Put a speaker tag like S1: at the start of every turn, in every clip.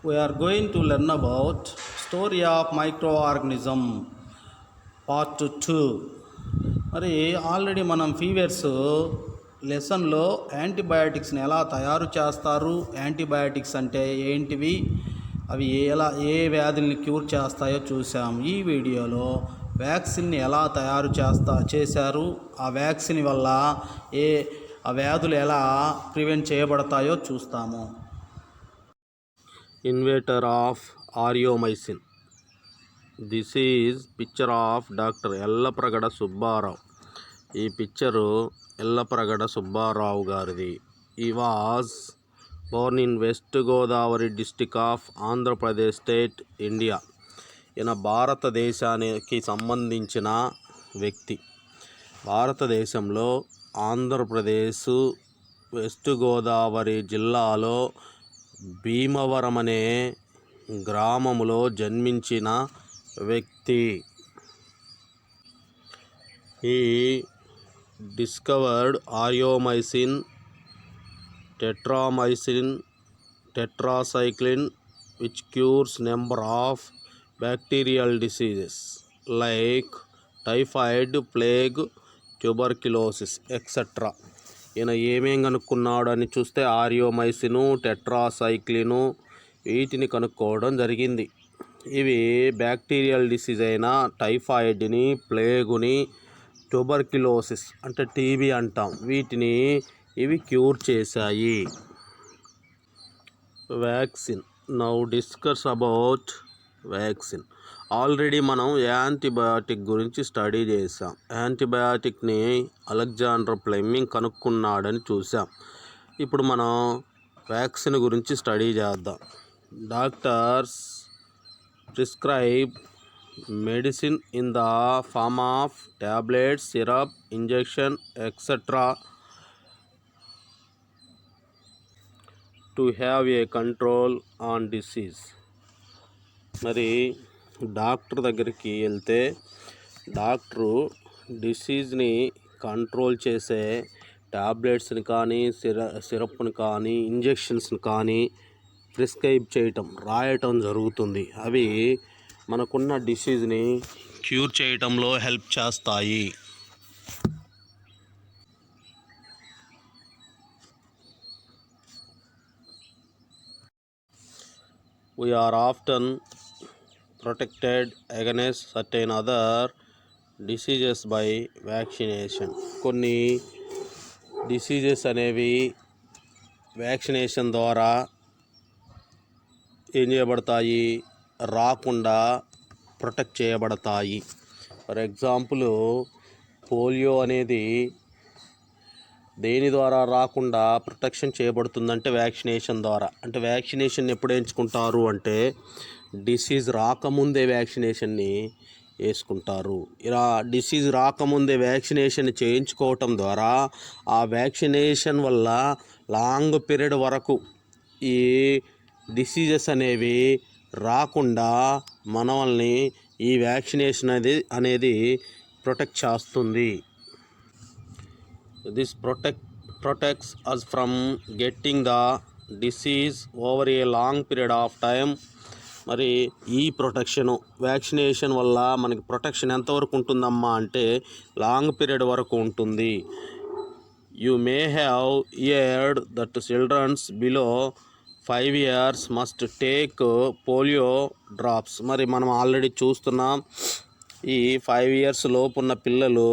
S1: We are going to learn about story of microorganism part 2. మరి already మనం fevers లెసన్లో యాంటీబయాటిక్స్ని ఎలా తయారు చేస్తారు, యాంటీబయాటిక్స్ అంటే ఏంటివి, అవి ఏ వ్యాధుల్ని క్యూర్ చేస్తాయో చూసాం. ఈ వీడియోలో వ్యాక్సిన్ని ఎలా తయారు చేశారు, ఆ వ్యాక్సిన్ వల్ల ఆ వ్యాధులు ఎలా ప్రివెంట్ చేయబడతాయో చూస్తాము.
S2: Inventor of Ariomycin. This is picture of Dr. Yellapragada Subbarao. ఈ పిక్చరు ఎల్లప్రగడ సుబ్బారావు గారిది. ఈ was Born in west Godavari district of Andhra Pradesh state, India. ఈయన భారతదేశానికి సంబంధించిన వ్యక్తి. భారతదేశంలో ఆంధ్రప్రదేశ్ వెస్ట్ గోదావరి జిల్లాలో భీమవరం అనే గ్రామములో జన్మించిన వ్యక్తి. He discovered aureomycin, tetramycin, tetracycline which cures number of bacterial diseases like typhoid, plague, tuberculosis etcetera. ఈయన ఏమేం కనుక్కున్నాడు అని చూస్తే ఆరియోమైసిను, టెట్రాసైక్లిను వీటిని కనుక్కోవడం జరిగింది. ఇవి బ్యాక్టీరియల్ డిసీజ్ అయిన టైఫాయిడ్ని, ప్లేగుని, ట్యూబర్క్యులోసిస్ అంటే టీబీ అంటాం, వీటిని ఇవి క్యూర్ చేశాయి. Vaccine. Now discuss about vaccine. Already మనం యాంటీబయాటిక్ గురించి స్టడీ చేసాం. యాంటీబయాటిక్ని అలెగ్జాండర్ ఫ్లెమింగ్ కనుక్కున్నాడని చూసాం. ఇప్పుడు మనం వ్యాక్సిన్ గురించి స్టడీ చేద్దాం. Doctors prescribe medicine in the form of tablets, syrup, injection etcetera to have a control on disease. మరి డాక్టర్ దగ్గరికి వెళ్తే డాక్టరు డిసీజ్ని కంట్రోల్ చేసే టాబ్లెట్స్ని కానీ, సిరప్ని కానీ, ఇంజెక్షన్స్ని కానీ ప్రిస్క్రైబ్ చేయటం, రాయటం జరుగుతుంది. అవి మనకున్న డిసీజ్ని క్యూర్ చేయటంలో హెల్ప్ చేస్తాయి. We are often protected against certain other diseases by vaccination. కొన్ని డిసీజెస్ అనేవి వ్యాక్సినేషన్ ద్వారా ఏం చేయబడతాయి, రాకుండా ప్రొటెక్ట్ చేయబడతాయి. ఫర్ ఎగ్జాంపుల్ పోలియో అనేది దేని ద్వారా రాకుండా ప్రొటెక్షన్ చేయబడుతుందంటే వ్యాక్సినేషన్ ద్వారా. అంటే వ్యాక్సినేషన్ ఎప్పుడు ఎంచుకుంటారు అంటే డిసీజ్ రాకముందే వ్యాక్సినేషన్ని వేసుకుంటారు. ఇలా డిసీజ్ రాకముందే వ్యాక్సినేషన్ చేయించుకోవటం ద్వారా ఆ వ్యాక్సినేషన్ వల్ల లాంగ్ పీరియడ్ వరకు ఈ డిసీజెస్ అనేవి రాకుండా మనల్ని ఈ వ్యాక్సినేషన్ అనేది ప్రొటెక్ట్ చేస్తుంది. This protects us from getting the disease over a long period of time. మరి ఈ ప్రొటెక్షను వ్యాక్సినేషన్ వల్ల మనకి ప్రొటెక్షన్ ఎంతవరకు ఉంటుందమ్మా అంటే లాంగ్ పీరియడ్ వరకు ఉంటుంది. You may have heard that childrens below 5 years must take polio drops. మరి మనం ఆల్రెడీ చూస్తున్నాం, ఈ 5 years లోపు ఉన్న పిల్లలు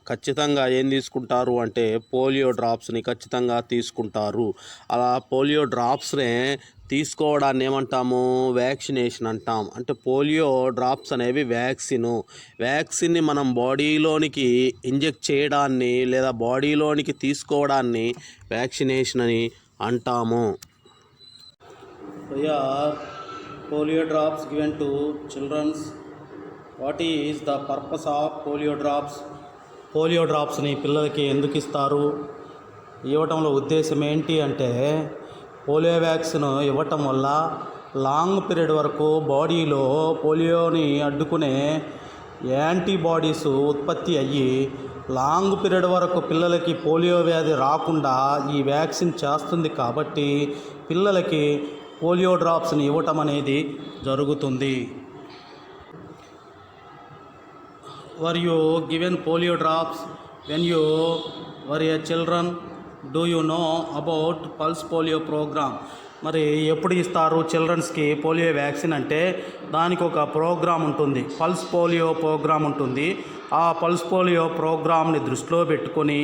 S2: ఖచ్చితంగా ఏం తీసుకుంటారు అంటే పోలియో డ్రాప్స్ని ఖచ్చితంగా తీసుకుంటారు. అలా పోలియో డ్రాప్స్నే తీసుకోవడాన్ని ఏమంటాము, వ్యాక్సినేషన్ అంటాం. అంటే పోలియో డ్రాప్స్ అనేవి వ్యాక్సిన్ని మనం బాడీలోనికి ఇంజెక్ట్ చేయడాన్ని లేదా బాడీలోనికి తీసుకోవడాన్ని వ్యాక్సినేషన్ అని అంటాము.
S1: Polio drops given to childrens. What is the purpose of polio drops? Polio డ్రాప్స్ని పిల్లలకి ఎందుకు ఇస్తారు, ఇవ్వటంలో ఉద్దేశం ఏంటి అంటే పోలియో వ్యాక్సిన్ ఇవ్వటం వల్ల లాంగ్ పీరియడ్ వరకు బాడీలో పోలియోని అడ్డుకునే యాంటీబాడీస్ ఉత్పత్తి అయ్యి లాంగ్ పీరియడ్ వరకు పిల్లలకి పోలియో వ్యాధి రాకుండా ఈ వ్యాక్సిన్ చేస్తుంది. కాబట్టి పిల్లలకి పోలియో డ్రాప్స్ని ఇవ్వటం అనేది జరుగుతుంది. Were you given polio drops when you were a children? Do you know about pulse polio programme? మరి ఎప్పుడు ఇస్తారు చిల్డ్రన్స్కి పోలియో వ్యాక్సిన్ అంటే దానికి ఒక ప్రోగ్రామ్ ఉంటుంది, పల్స్ పోలియో ప్రోగ్రామ్ ఉంటుంది. ఆ పల్స్ పోలియో ప్రోగ్రామ్ని దృష్టిలో పెట్టుకొని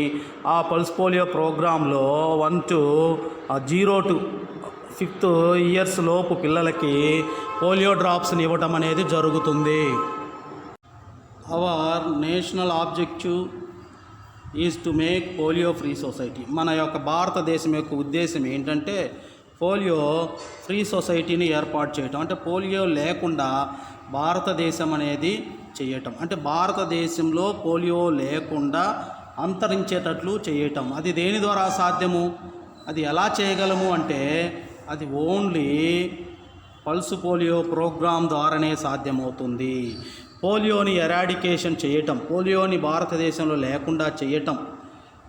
S1: ఆ పల్స్ పోలియో ప్రోగ్రాంలో 1 to 0 to 5 ఇయర్స్ లోపు పిల్లలకి పోలియో డ్రాప్స్ని ఇవ్వటం అనేది జరుగుతుంది. Our national objective is to make polio free society. మన యొక్క భారతదేశం యొక్క ఉద్దేశం ఏంటంటే పోలియో ఫ్రీ సొసైటీని ఏర్పాటు చేయటం, అంటే పోలియో లేకుండా భారతదేశం అనేది చేయటం, అంటే భారతదేశంలో పోలియో లేకుండా అంతరించేటట్లు చేయటం. అది దేని ద్వారా సాధ్యము? అది ఎలా చేయగలము అంటే అది ఓన్లీ పల్స్ పోలియో ప్రోగ్రాం ద్వారానే సాధ్యమవుతుంది. పోలియోని ఎరాడికేషన్ చేయటం, పోలియోని భారతదేశంలో లేకుండా చేయటం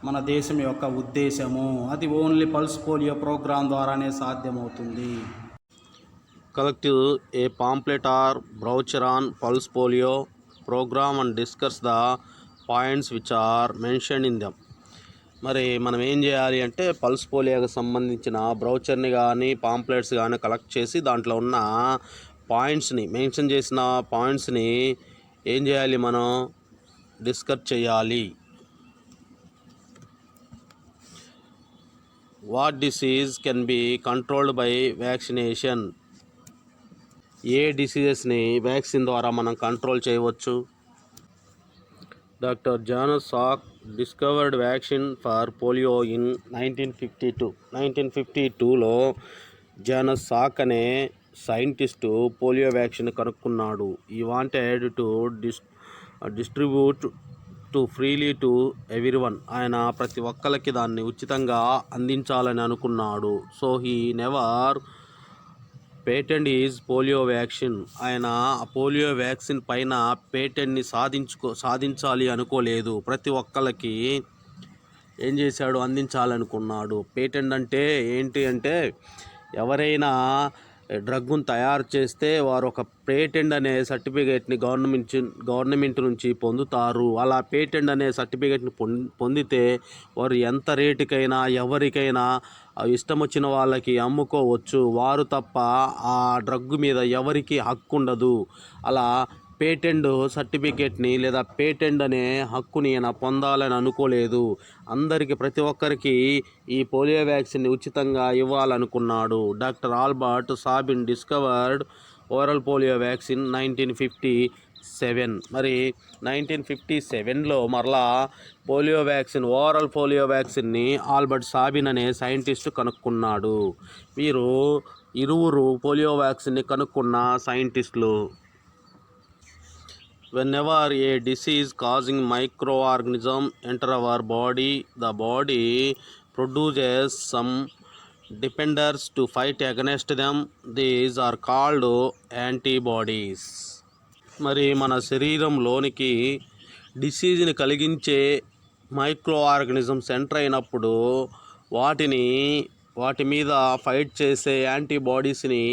S1: మన దేశం యొక్క ఉద్దేశము. అది ఓన్లీ పల్స్ పోలియో ప్రోగ్రాం ద్వారానే సాధ్యమవుతుంది.
S2: Collective a pamphlet or brochure on pulse polio programme and discuss the points which are mentioned in them. మరి మనం ఏం చేయాలి అంటే పల్స్ పోలియోకి సంబంధించిన బ్రౌచర్ని కానీ పాంప్లెట్స్ కానీ కలెక్ట్ చేసి దాంట్లో ఉన్న పాయింట్స్ని, మెన్షన్ చేసిన పాయింట్స్ని ఏం చేయాలి, మనం డిస్కస్ చేయాలి. What disease can be controlled by vaccination? ఏ డిసీజెస్ని వ్యాక్సిన్ ద్వారా మనం కంట్రోల్ చేయవచ్చు? Doctor Jonas Salk discovered vaccine for polio in 1952. 1952లో జానస్ సాక్ అనే సైంటిస్టు పోలియో వ్యాక్సిన్ కనుక్కున్నాడు. He wanted to distribute to freely to everyone. ఆయన ప్రతి ఒక్కరికి దాన్ని ఉచితంగా అందించాలని అనుకున్నాడు. So he never patent his polio vaccine. ఆయన పోలియో వ్యాక్సిన్ పైన పేటెంట్ని సాధించాలి అనుకోలేదు. ప్రతి ఒక్కరికి ఏం చేశాడు, అందించాలనుకున్నాడు. పేటెంట్ అంటే ఏంటి అంటే ఎవరైనా డ్రగ్ను తయారు చేస్తే వారు ఒక పేటెంట్ అనే సర్టిఫికేట్ని గవర్నమెంట్ నుంచి పొందుతారు. అలా పేటెంట్ అనే సర్టిఫికేట్ని పొందితే వారు ఎంత రేటుకైనా ఎవరికైనా ఇష్టం వచ్చిన వాళ్ళకి అమ్ముకోవచ్చు. వారు తప్ప ఆ డ్రగ్ మీద ఎవరికి హక్కు ఉండదు. అలా పేటెంట్ సర్టిఫికేట్ని లేదా పేటెంట్ అనే హక్కుని ఈయన పొందాలని అనుకోలేదు. అందరికీ, ప్రతి ఒక్కరికి ఈ పోలియో వ్యాక్సిన్ని ఉచితంగా ఇవ్వాలనుకున్నాడు. Doctor Albert Sabin discovered oral polio vaccine 1957. మరి 1957లో మరలా పోలియో వ్యాక్సిన్, ఓరల్ పోలియో వ్యాక్సిన్ని ఆల్బర్ట్ సాబిన్ అనే సైంటిస్టు కనుక్కున్నాడు. వీరు ఇరువురు పోలియో వ్యాక్సిన్ని కనుక్కున్న సైంటిస్టులు. Whenever a disease causing microorganism enter our body, the body produces some defenders to fight against them. These are called antibodies. మరి మన శరీరంలోనికి డిసీజ్ని కలిగించే మైక్రో ఆర్గానిజమ్స్ ఎంటర్ అయినప్పుడు వాటి మీద ఫైట్ చేసే యాంటీబాడీస్ని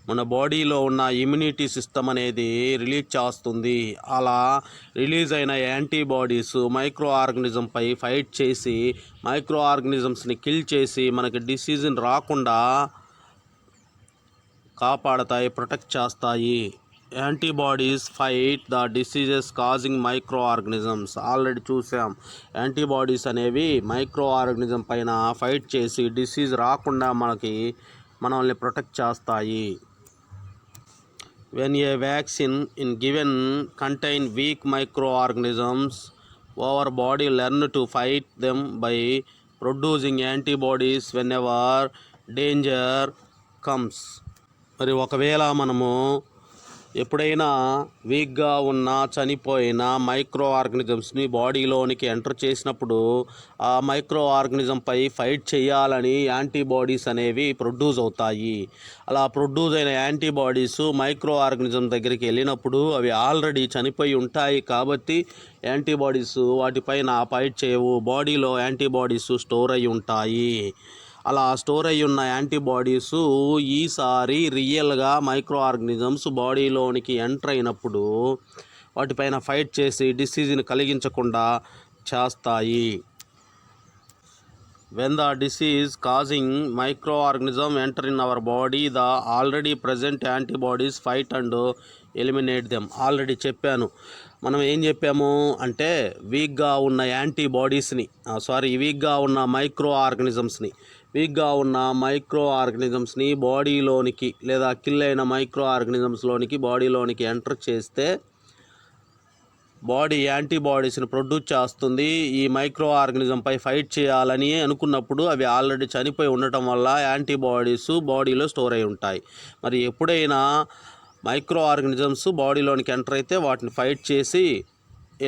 S2: మన బాడీలో ఉన్న ఇమ్యూనిటీ సిస్టమ్ అనేది రిలీజ్ చేస్తుంది. అలా రిలీజ్ అయిన యాంటీబాడీస్ మైక్రో ఆర్గానిజంపై ఫైట్ చేసి మైక్రో ఆర్గానిజమ్స్ని కిల్ చేసి మనకి డిసీజ్ని రాకుండా కాపాడతాయి, ప్రొటెక్ట్ చేస్తాయి. Antibodies fight the diseases causing micro organisms. Already చూసాం, యాంటీబాడీస్ అనేవి మైక్రో ఆర్గానిజం పైన ఫైట్ చేసి డిసీజ్ రాకుండా మనల్ని ప్రొటెక్ట్ చేస్తాయి. When a vaccine is given contain weak microorganisms, our body learn to fight them by producing antibodies whenever danger comes. మరి ఒకవేళ మనము ఎప్పుడైనా వీక్గా ఉన్న చనిపోయిన మైక్రో ఆర్గానిజమ్స్ని బాడీలోనికి ఎంటర్ చేసినప్పుడు ఆ మైక్రో ఆర్గానిజంపై ఫైట్ చేయాలని యాంటీబాడీస్ అనేవి ప్రొడ్యూస్ అవుతాయి. అలా ప్రొడ్యూస్ అయిన యాంటీబాడీస్ మైక్రో ఆర్గానిజం దగ్గరికి వెళ్ళినప్పుడు అవి ఆల్రెడీ చనిపోయి ఉంటాయి కాబట్టి యాంటీబాడీస్ వాటిపైన ఫైట్ చేయవు. బాడీలో యాంటీబాడీస్ స్టోర్ అయి ఉంటాయి. అలా స్టోర్ అయ్యి ఉన్న యాంటీబాడీస్ ఈసారి రియల్గా మైక్రో ఆర్గనిజమ్స్ బాడీలోనికి ఎంటర్ అయినప్పుడు వాటిపైన ఫైట్ చేసి డిసీజ్ని కలిగించకుండా చేస్తాయి. When the disease causing microorganism enter in our body, the already present antibodies fight and eliminate them. Already చెప్పాను. మనం ఏం చెప్పాము అంటే వీక్గా ఉన్న యాంటీబాడీస్ని వీక్గా ఉన్న మైక్రో ఆర్గనిజమ్స్ని బాడీలోనికి లేదా కిల్ అయిన మైక్రో ఆర్గనిజమ్స్లోనికి బాడీలోనికి ఎంటర్ చేస్తే బాడీ యాంటీబాడీస్ని ప్రొడ్యూస్ చేస్తుంది. ఈ మైక్రో ఆర్గనిజంపై ఫైట్ చేయాలని అనుకున్నప్పుడు అవి ఆల్రెడీ చనిపోయి ఉండటం వల్ల యాంటీబాడీస్ బాడీలో స్టోర్ అయి ఉంటాయి. మరి ఎప్పుడైనా మైక్రో ఆర్గనిజమ్స్ బాడీలోనికి ఎంటర్ అయితే వాటిని ఫైట్ చేసి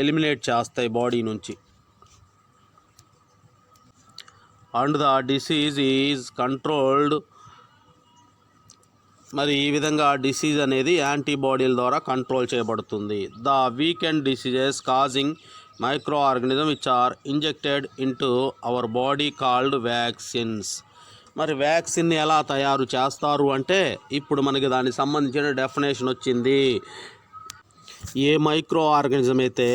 S2: ఎలిమినేట్ చేస్తాయి బాడీ నుంచి. And the disease is controlled. మరి ఈ విధంగా డిసీజ్ అనేది యాంటీబాడీల ద్వారా కంట్రోల్ చేయబడుతుంది. The weakened diseases causing micro organism which are injected into our body called vaccines. మరి వ్యాక్సిన్ని ఎలా తయారు చేస్తారు అంటే ఇప్పుడు మనకి దానికి సంబంధించిన డెఫినేషన్ వచ్చింది. ఏ మైక్రో ఆర్గనిజం అయితే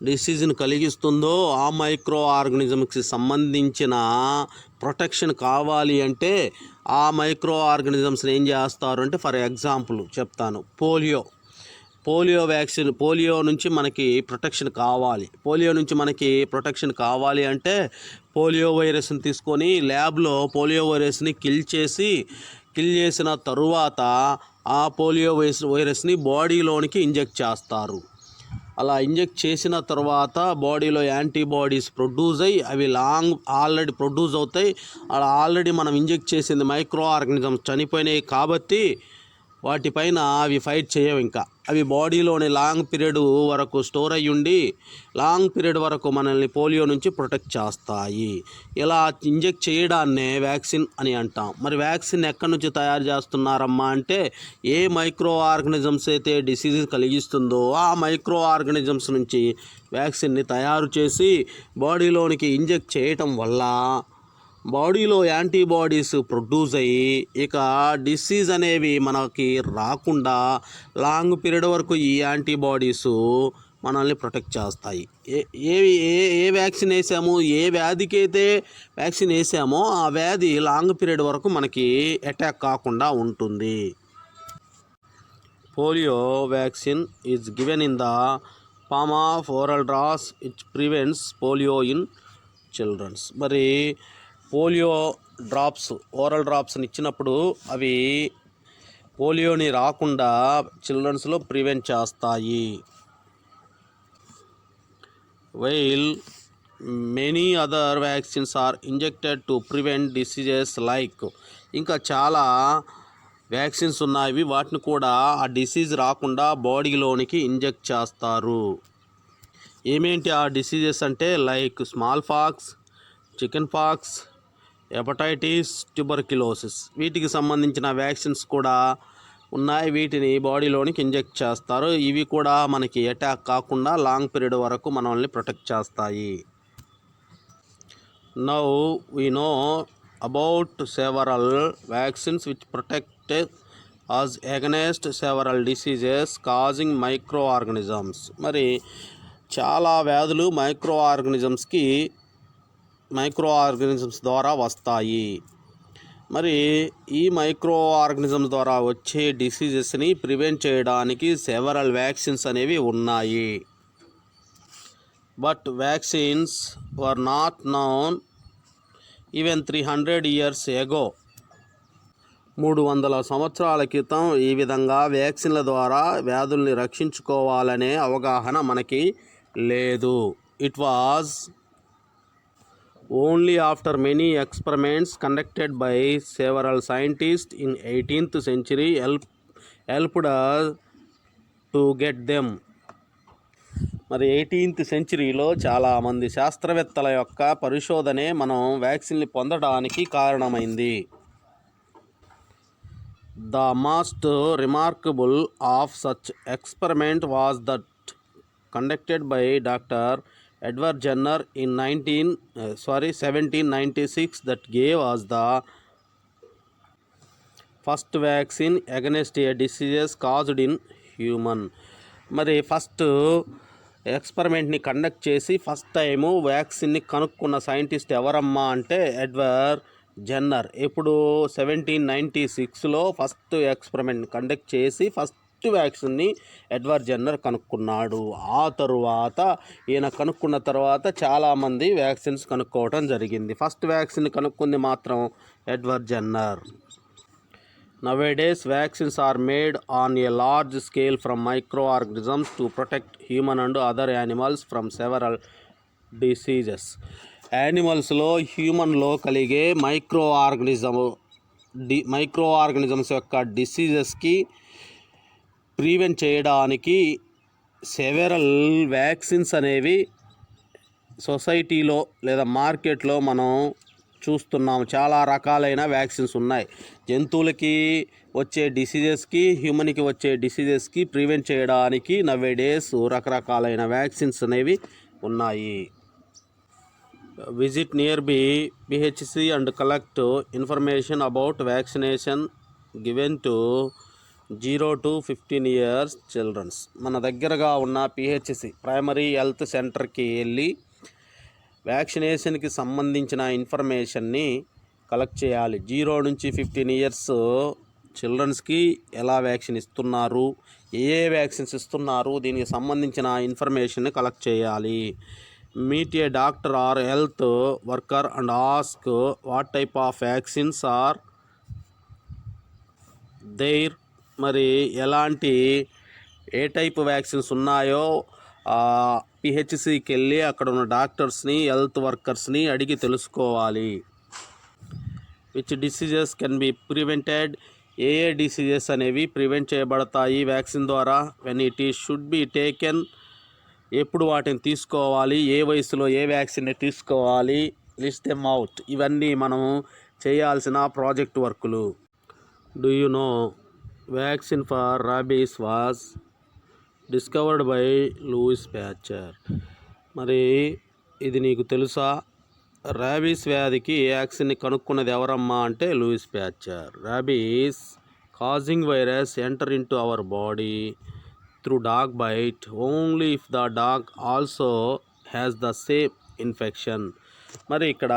S2: డిసీజ్ని కలిగిస్తుందో ఆ మైక్రో ఆర్గనిజంకి సంబంధించిన ప్రొటెక్షన్ కావాలి అంటే ఆ మైక్రో ఆర్గనిజమ్స్ని ఏం చేస్తారు అంటే, ఫర్ ఎగ్జాంపుల్ చెప్తాను, పోలియో వ్యాక్సిన్. పోలియో నుంచి మనకి ప్రొటెక్షన్ కావాలి అంటే పోలియో వైరస్ని తీసుకొని ల్యాబ్లో పోలియో వైరస్ని కిల్ చేసిన తరువాత ఆ పోలియో వైరస్ని బాడీలోనికి ఇంజెక్ట్ చేస్తారు. అలా ఇంజెక్ట్ చేసిన తర్వాత బాడీలో యాంటీబాడీస్ ప్రొడ్యూస్ అయ్యి అవి ఆల్రెడీ ప్రొడ్యూస్ అవుతాయి. అలా ఆల్రెడీ మనం ఇంజెక్ట్ చేసింది మైక్రో ఆర్గనిజమ్స్ చనిపోయినాయి కాబట్టి వాటిపైన అవి ఫైట్ చేయవు. ఇంకా అవి బాడీలోని లాంగ్ పీరియడ్ వరకు స్టోర్ అయ్యి ఉండి లాంగ్ పీరియడ్ వరకు మనల్ని పోలియో నుంచి ప్రొటెక్ట్ చేస్తాయి. ఇలా ఇంజెక్ట్ చేయడాన్నే వ్యాక్సిన్ అని అంటాం. మరి వ్యాక్సిన్ ఎక్కడి నుంచి తయారు చేస్తున్నారమ్మా అంటే, ఏ మైక్రో ఆర్గనిజమ్స్ అయితే డిసీజ్ కలిగిస్తుందో ఆ మైక్రో ఆర్గనిజమ్స్ నుంచి వ్యాక్సిన్ని తయారు చేసి బాడీలోనికి ఇంజెక్ట్ చేయటం వల్ల బాడీలో యాంటీబాడీస్ ప్రొడ్యూస్ అయ్యి ఇక డిసీజ్ అనేవి మనకి రాకుండా లాంగ్ పీరియడ్ వరకు ఈ యాంటీబాడీస్ మనల్ని ప్రొటెక్ట్ చేస్తాయి. ఏ వ్యాక్సిన్ వేసామో, ఏ వ్యాధికి అయితే వ్యాక్సిన్ వేసామో ఆ వ్యాధి లాంగ్ పీరియడ్ వరకు మనకి అటాక్ కాకుండా ఉంటుంది. Polio vaccine is given in the form of oral drops. It prevents polio in childrens. మరి పోలియో ఓరల్ డ్రాప్స్ని ఇచ్చినప్పుడు అవి పోలియోని రాకుండా చిల్డ్రన్స్లో ప్రివెంట్ చేస్తాయి. While many other vaccines are injected to prevent diseases like. ఇంకా చాలా వ్యాక్సిన్స్ ఉన్నాయి, వాటిని కూడా ఆ డిసీజ్ రాకుండా బాడీలోనికి ఇంజెక్ట్ చేస్తారు. ఏమేంటి ఆ డిసీజెస్ అంటే, like small pox, chicken pox, hepatitis, tuberculosis. వీటికి సంబంధించిన వ్యాక్సిన్స్ కూడా ఉన్నాయి. వీటిని బాడీలోనికి ఇంజెక్ట్ చేస్తారు. ఇవి కూడా మనకి అటాక్ కాకుండా లాంగ్ పీరియడ్ వరకు మనల్ని ప్రొటెక్ట్ చేస్తాయి. Now we know about several vaccines which protect us against several diseases causing micro organisms. మరి చాలా వ్యాధులు మైక్రో ఆర్గనిజమ్స్ ద్వారా వస్తాయి. మరి ఈ మైక్రో ఆర్గనిజమ్స్ ద్వారా వచ్చే డిసీజెస్ని ప్రివెంట్ చేయడానికి సెవరల్ వ్యాక్సిన్స్ అనేవి ఉన్నాయి. But vaccines were not known even 300 years ago. 300 సంవత్సరాల క్రితం ఈ విధంగా వ్యాక్సిన్ల ద్వారా వ్యాధుల్ని రక్షించుకోవాలనే అవగాహన మనకి లేదు. It was only after many experiments conducted by several scientist in 18th century helped us to get them. మరి 18th centuryలో చాలామంది శాస్త్రవేత్తల యొక్క పరిశోధనే మనం వ్యాక్సిన్ని పొందడానికి కారణమైంది. The most remarkable of such experiment was that conducted by Dr. Edward Jenner in 1796 that gave us the first vaccine against A diseases caused in human. మరి first ఎక్స్పెరిమెంట్ని conduct చేసి first time వ్యాక్సిన్ని కనుక్కున్న scientist ఎవరమ్మా అంటే Edward Jenner. ఇప్పుడు 1796లో first experiment conduct చేసి first వ్యాక్సిన్ని Edward Jenner కనుక్కున్నాడు. ఆ తరువాత ఈయన కనుక్కున్న తర్వాత చాలామంది వ్యాక్సిన్స్ కనుక్కోవడం జరిగింది. ఫస్ట్ వ్యాక్సిన్ కనుక్కుంది మాత్రం Edward Jenner. Nowadays, vaccines are made on a large scale from microorganisms to protect human and other animals from several diseases. యానిమల్స్లో హ్యూమన్లో కలిగే మైక్రోఆర్గనిజమ్స్ యొక్క డిసీజెస్కి ప్రివెంట్ చేయడానికి సెవెరల్ వ్యాక్సిన్స్ అనేవి సొసైటీలో లేదా మార్కెట్లో మనం చూస్తున్నాం. చాలా రకాలైన వ్యాక్సిన్స్ ఉన్నాయి. జంతువులకి వచ్చే డిసీజెస్కి, హ్యూమన్కి వచ్చే డిసీజెస్కి ప్రివెంట్ చేయడానికి నవేడేస్ రకరకాలైన వ్యాక్సిన్స్ అనేవి ఉన్నాయి. Visit nearby PHC and collect information about vaccination given to 0 to 15 years childrens. మన దగ్గరగా ఉన్న పిహెచ్సి ప్రైమరీ హెల్త్ సెంటర్కి వెళ్ళి వ్యాక్సినేషన్కి సంబంధించిన ఇన్ఫర్మేషన్ని కలెక్ట్ చేయాలి. 0 నుంచి 15 years చిల్డ్రన్స్కి ఎలా వ్యాక్సిన్ ఇస్తున్నారు, ఏ వ్యాక్సిన్స్ ఇస్తున్నారు, దీనికి సంబంధించిన ఇన్ఫర్మేషన్ని కలెక్ట్ చేయాలి. Meet a doctor or health worker and ask what type of vaccines are there. మరి ఏ టైప్ వ్యాక్సిన్స్ ఉన్నాయో పిహెచ్సికి వెళ్ళి అక్కడ ఉన్న డాక్టర్స్ని, హెల్త్ వర్కర్స్ని అడిగి తెలుసుకోవాలి. Which diseases can be prevented, ఏ డిసీజెస్ అనేవి ప్రివెంట్ చేయబడతాయి వ్యాక్సిన్ ద్వారా. వెన్ ఇట్ ఈ షుడ్ బి టేకెన్, ఎప్పుడు వాటిని తీసుకోవాలి, ఏ వయసులో ఏ వ్యాక్సిన్ని తీసుకోవాలి. List them out. ఇవన్నీ మనము చేయాల్సిన ప్రాజెక్ట్ వర్కులు. Do you know vaccine for rabies was discovered by Louis Pasteur. మరి ఇది నీకు తెలుసా? ర్యాబీస్ వ్యాధికి వ్యాక్సిన్ని కనుక్కున్నది ఎవరమ్మా అంటే Louis Pasteur. Rabies causing virus enter in to our body through dog bite only if the dog also has the same infection. మరి ఇక్కడ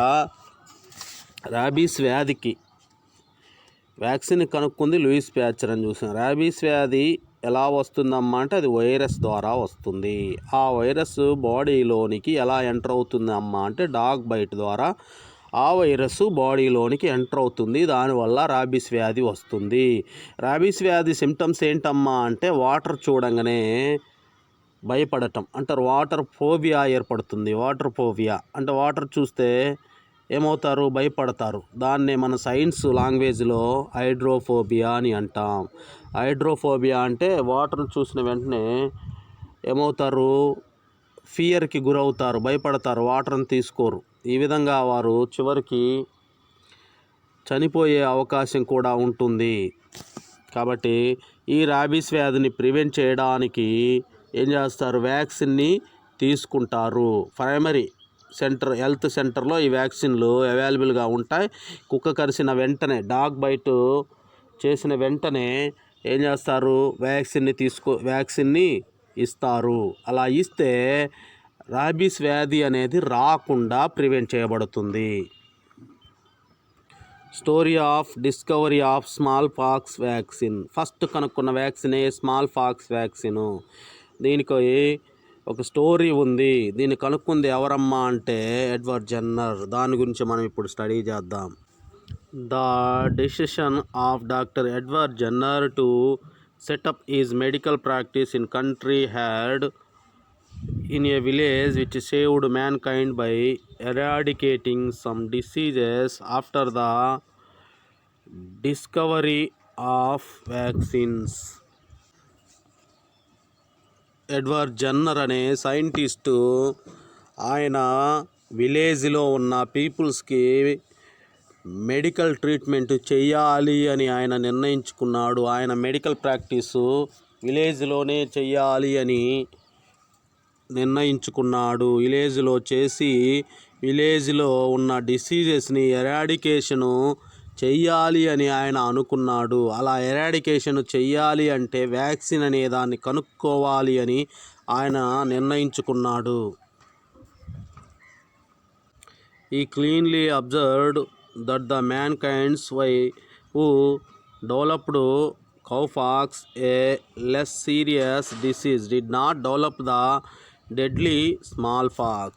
S2: ర్యాబీస్ వ్యాధికి వ్యాక్సిన్ కనుక్కుంది లూయిస్ ప్యాచర్ అని చూసాం. ర్యాబీస్ వ్యాధి ఎలా వస్తుందమ్మా అంటే అది వైరస్ ద్వారా వస్తుంది. ఆ వైరస్ బాడీలోనికి ఎలా ఎంటర్ అవుతుంది అమ్మా అంటే డాగ్ బైట్ ద్వారా ఆ వైరస్ బాడీలోనికి ఎంటర్ అవుతుంది. దానివల్ల ర్యాబీస్ వ్యాధి వస్తుంది. ర్యాబీస్ వ్యాధి సిమ్టమ్స్ ఏంటమ్మా అంటే వాటర్ చూడంగానే భయపడటం అంటారు. వాటర్ ఫోబియా ఏర్పడుతుంది. వాటర్ ఫోబియా అంటే వాటర్ చూస్తే ఏమవుతారు? భయపడతారు. దాన్నే మన సైన్స్ లాంగ్వేజ్లో హైడ్రోఫోబియా అని అంటాం. హైడ్రోఫోబియా అంటే వాటర్ చూసిన వెంటనే ఏమవుతారు? ఫియర్కి గురవుతారు, భయపడతారు, వాటర్ని తీసుకోరు. ఈ విధంగా వారు చివరికి చనిపోయే అవకాశం కూడా ఉంటుంది. కాబట్టి ఈ ర్యాబీస్ వ్యాధిని ప్రివెంట్ చేయడానికి ఏం చేస్తారు? వ్యాక్సిన్ని తీసుకుంటారు. ప్రైమరీ హెల్త్ సెంటర్లో ఈ వ్యాక్సిన్లు అవైలబుల్గా ఉంటాయి. కుక్క కరిసిన వెంటనే, డాగ్ బైట్ చేసిన వెంటనే ఏం చేస్తారు? వ్యాక్సిన్ని ఇస్తారు. అలా ఇస్తే ర్యాబీస్ వ్యాధి అనేది రాకుండా ప్రివెంట్ చేయబడుతుంది. Story of discovery of smallpox vaccine. First కనుక్కున్న వ్యాక్సినే స్మాల్ పాక్స్ వ్యాక్సిను. దీనికి ఒక స్టోరీ ఉంది. దీన్ని కనుక్కుంది ఎవరమ్మా అంటే ఎడ్వర్డ్ జెన్నర్. దాని గురించి మనం ఇప్పుడు స్టడీ చేద్దాం. The decision of doctor Edward Jenner to set up is medical practice in country had in a village which saved mankind by eradicating some diseases after the discovery of vaccines. Edward Jenner అనే scientist ఆయన విలేజ్లో ఉన్న పీపుల్స్కి medical treatment చేయాలి అని ఆయన నిర్ణయించుకున్నాడు. ఆయన medical practice విలేజ్లోనే చేయాలి అని నిర్ణయించుకున్నాడు. విలేజ్లో చేసి విలేజ్లో ఉన్న డిసీజెస్ని ఎరాడికేషను చెయ్యాలి అని ఆయన అనుకున్నాడు. అలా ఎరాడికేషన్ చెయ్యాలి అంటే వ్యాక్సిన్ అనే దాన్ని కనుక్కోవాలి అని ఆయన నిర్ణయించుకున్నాడు. He cleanly observed that the mankinds who developed cowpox, a less serious disease, did not develop the deadly smallpox.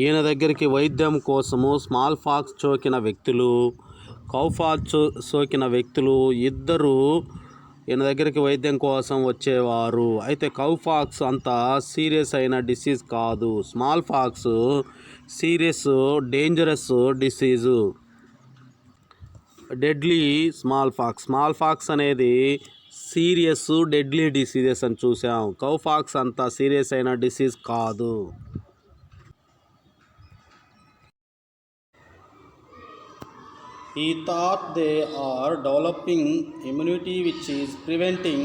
S2: ఈయన దగ్గరికి వైద్యం కోసము స్మాల్ పాక్స్ సోకిన వ్యక్తులు, కౌపాక్స్ సోకిన వ్యక్తులు ఇద్దరు ఈయన దగ్గరికి వైద్యం కోసం వచ్చేవారు. అయితే కౌపాక్స్ అంత సీరియస్ అయిన డిసీజ్ కాదు. Small pox serious dangerous disease, deadly small pox అనేది సీరియస్ డెడ్లీ డిసీజెస్ అని చూసాం. కౌపాక్స్ అంత సీరియస్ అయిన డిసీజ్ కాదు.
S1: He thought they are developing immunity which is preventing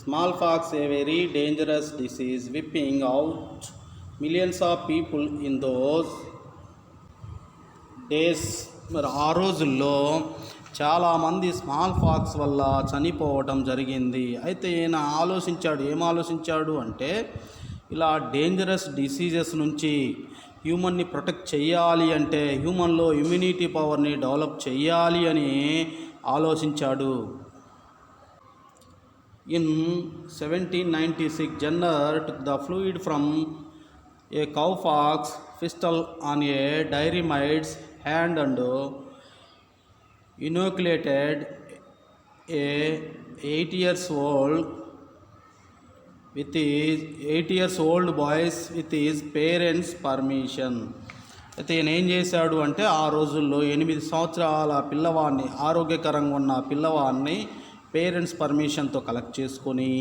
S1: smallpox, a very dangerous disease, wiping out millions of people in those days. మరి ఆ రోజుల్లో చాలామంది స్మాల్ పాక్స్ వల్ల చనిపోవటం జరిగింది. అయితే ఈయన ఏం ఆలోచించాడు అంటే ఇలా డేంజరస్ డిసీజెస్ నుంచి హ్యూమన్ని ప్రొటెక్ట్ చేయాలి అంటే హ్యూమన్లో ఇమ్యూనిటీ పవర్ని డెవలప్ చేయాలి అని ఆలోచించాడు. In 1796 Jenner took the fluid from a cowpox pustule on a dairy maid's hand and inoculated a 8 years old boys with his parents permission. అయితే ఈయన ఏం చేశాడు అంటే ఆ రోజుల్లో 8 సంవత్సరాల పిల్లవాడిని, ఆరోగ్యకరంగా ఉన్న పిల్లవాడిని పేరెంట్స్ పర్మిషన్తో కలెక్ట్ చేసుకొని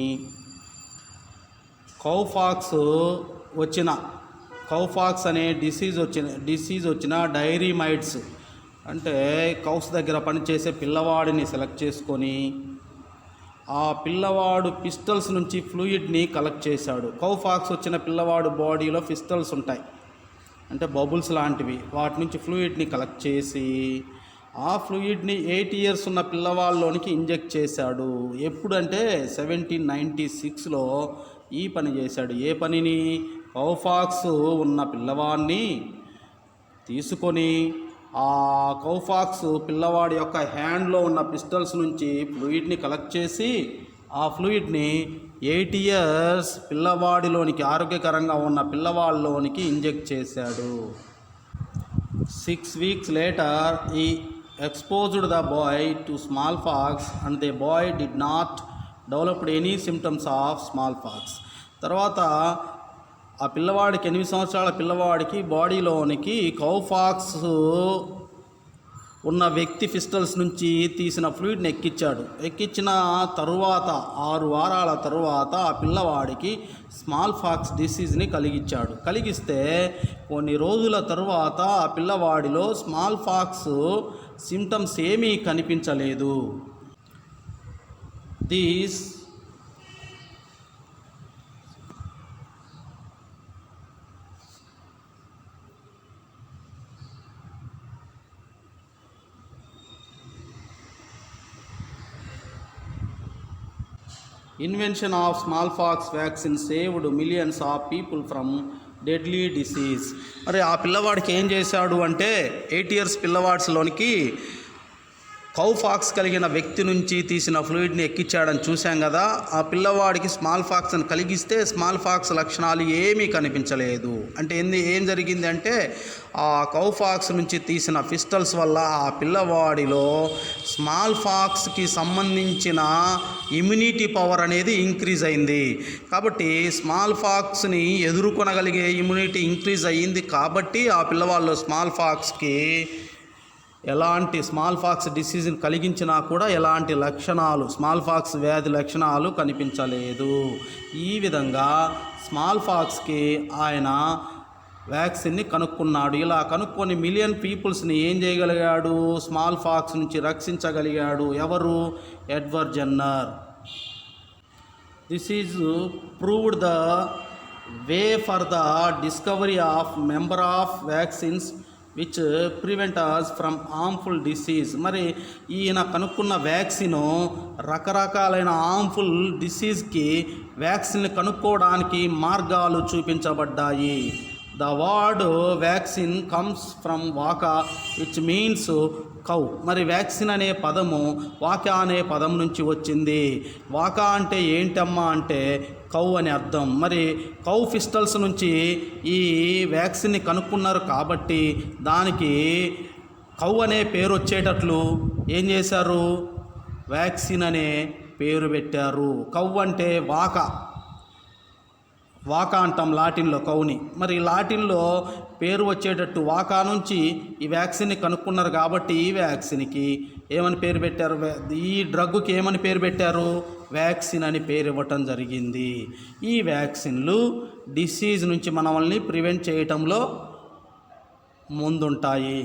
S1: కౌపాక్స్ అనే డిసీజ్ వచ్చిన డైరీ మైడ్స్ అంటే కౌస్ దగ్గర పనిచేసే పిల్లవాడిని సెలెక్ట్ చేసుకొని ఆ పిల్లవాడు పిస్టల్స్ నుంచి ఫ్లూయిడ్ని కలెక్ట్ చేశాడు. కౌపాక్స్ వచ్చిన పిల్లవాడు బాడీలో పిస్టల్స్ ఉంటాయి, అంటే బబుల్స్ లాంటివి, వాటి నుంచి ఫ్లూయిడ్ని కలెక్ట్ చేసి ఆ ఫ్లూయిడ్ని 8 years ఉన్న పిల్లవాళ్ళలోనికి ఇంజెక్ట్ చేశాడు. ఎప్పుడంటే 1796లో ఈ పని చేశాడు. ఏ పనిని? కౌపాక్స్ ఉన్న పిల్లవాడిని తీసుకొని ఆ కౌపాక్స్ పిల్లవాడి యొక్క హ్యాండ్లో ఉన్న పిస్టల్స్ నుంచి ఫ్లూయిడ్ని కలెక్ట్ చేసి ఆ ఫ్లూయిడ్ని 8 years పిల్లవాడిలోనికి, ఆరోగ్యకరంగా ఉన్న పిల్లవాడిలోనికి ఇంజెక్ట్ చేశాడు. 6 weeks లేటర్ ఈ exposed the boy to smallpox and the boy did not develop any symptoms of smallpox. తర్వాత ఆ పిల్లవాడికి 8 సంవత్సరాల పిల్లవాడికి బాడీలోనికి కౌపాక్స్ ఉన్న వ్యక్తి పిస్టల్స్ నుంచి తీసిన ఫ్లూయిడ్ని ఎక్కించిన తరువాత 6 వారాల తరువాత ఆ పిల్లవాడికి స్మాల్పాక్స్ డిసీజ్ని కలిగిస్తే కొన్ని రోజుల తరువాత ఆ పిల్లవాడిలో స్మాల్పాక్స్ సిమ్టమ్స్ ఏమీ కనిపించలేదు. These invention of smallpox vaccine saved millions of people from deadly disease. మరి ఆ పిల్లవాడికి ఏం చేశాడు అంటే 8 years పిల్లవాడ్స్లోనికి కౌపాక్స్ కలిగిన వ్యక్తి నుంచి తీసిన ఫ్లూయిడ్ని ఎక్కించాడని చూశాం కదా. ఆ పిల్లవాడికి స్మాల్పాక్స్ అని కలిగిస్తే స్మాల్పాక్స్ లక్షణాలు ఏమీ కనిపించలేదు. అంటే ఏం జరిగింది అంటే ఆ కౌపాక్స్ నుంచి తీసిన పిస్టల్స్ వల్ల ఆ పిల్లవాడిలో స్మాల్పాక్స్కి సంబంధించిన ఇమ్యూనిటీ పవర్ అనేది ఇంక్రీజ్ అయింది. కాబట్టి స్మాల్పాక్స్ని ఎదుర్కొనగలిగే ఇమ్యూనిటీ ఇంక్రీజ్ అయ్యింది. కాబట్టి ఆ పిల్లవాళ్ళలో స్మాల్పాక్స్కి ఎలాంటి స్మాల్పాక్స్ డిసీజ్ని కలిగించినా కూడా ఎలాంటి లక్షణాలు, స్మాల్పాక్స్ వ్యాధి లక్షణాలు కనిపించలేదు. ఈ విధంగా స్మాల్పాక్స్కి ఆయన వ్యాక్సిన్ని కనుక్కున్నాడు. ఇలా కనుక్కొని మిలియన్ పీపుల్స్ని ఏం చేయగలిగాడు? స్మాల్పాక్స్ నుంచి రక్షించగలిగాడు. ఎవరు? Edward Jenner. This is proved the way for the discovery of member of vaccines which prevent us from harmful disease. మరి ఈయన కనుక్కున్న వ్యాక్సిన్ రకరకాలైన హార్మ్ఫుల్ డిసీజ్కి వ్యాక్సిన్ కనుక్కోవడానికి మార్గాలు చూపించబడ్డాయి. The word vaccine comes from Vaka which means cow. మరి vaccine అనే పదము వాకా అనే పదం నుంచి వచ్చింది. వాకా అంటే ఏంటమ్మా అంటే కౌ అని అర్థం. మరి కౌ పిస్టల్స్ నుంచి ఈ వ్యాక్సిన్ని కనుక్కున్నారు కాబట్టి దానికి కౌ అనే పేరు వచ్చేటట్లు ఏం చేశారు, వ్యాక్సిన్ అనే పేరు పెట్టారు. కౌ అంటే వాకా, వాకా అంటాం లాటిన్లో కౌని. మరి లాటిన్లో పేరు వచ్చేటట్టు వాకా నుంచి ఈ వ్యాక్సిన్ని కనుక్కున్నారు కాబట్టి ఈ వ్యాక్సిన్కి ఏమని పేరు పెట్టారు, ఈ డ్రగ్కి ఏమని పేరు పెట్టారు, వ్యాక్సిన్ అని పేరు ఇవ్వటం జరిగింది. ఈ వ్యాక్సిన్లు డిసీజ్ నుంచి మనల్ని ప్రివెంట్ చేయటంలో ముందుంటాయి.